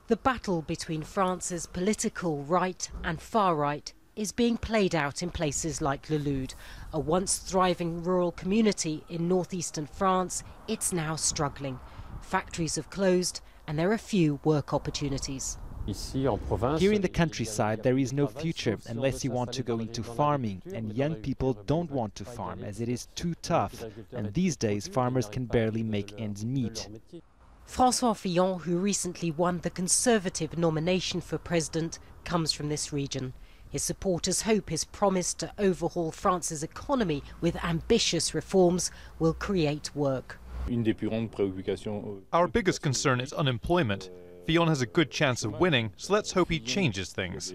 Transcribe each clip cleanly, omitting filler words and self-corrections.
The battle between France's political right and far right is being played out in places like Le Loud, a once thriving rural community in northeastern France. It's now struggling. Factories have closed and there are few work opportunities. Here in the countryside there is no future unless you want to go into farming, and young people don't want to farm as it is too tough, and these days farmers can barely make ends meet. Francois Fillon, who recently won the Conservative nomination for president, comes from this region. His supporters hope his promise to overhaul France's economy with ambitious reforms will create work. Our biggest concern is unemployment. Fillon has a good chance of winning, so let's hope he changes things.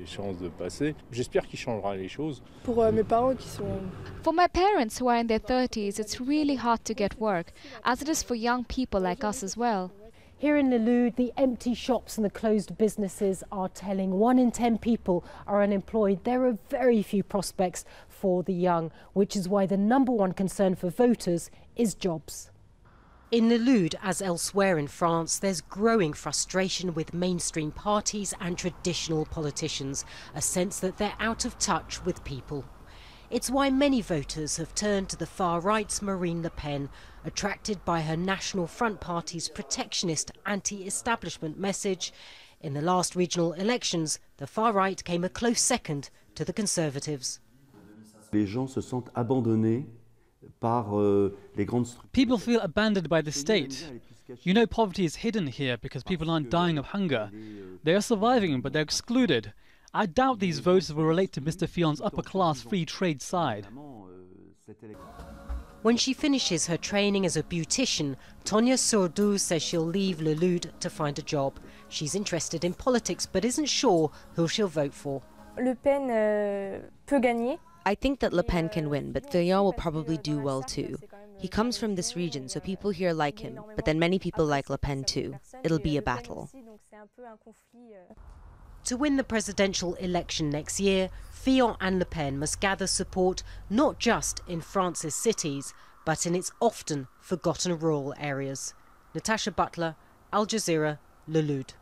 For my parents who are in their 30s, it's really hard to get work, as it is for young people like us as well. Here in Le Loud, the empty shops and the closed businesses are telling 1 in 10 people are unemployed. There are very few prospects for the young, which is why the #1 concern for voters is jobs. In Le Loud, as elsewhere in France, there's growing frustration with mainstream parties and traditional politicians, a sense that they're out of touch with people. It's why many voters have turned to the far right's Marine Le Pen, attracted by her National Front Party's protectionist anti-establishment message. In the last regional elections, the far right came a close second to the Conservatives. People feel abandoned by the state. You know, poverty is hidden here because people aren't dying of hunger. They are surviving, but they're excluded. I doubt these voters will relate to Mr. Fillon's upper-class free trade side. When she finishes her training as a beautician, Tonya Sourdou says she'll leave Le Loud to find a job. She's interested in politics but isn't sure who she'll vote for. Le Pen peut gagner. I think that Le Pen can win, but Fillon will probably do well too. He comes from this region, so people here like him, but then many people like Le Pen too. It'll be a battle. To win the presidential election next year, Fillon and Le Pen must gather support not just in France's cities, but in its often forgotten rural areas. Natasha Butler, Al Jazeera, Le Loud.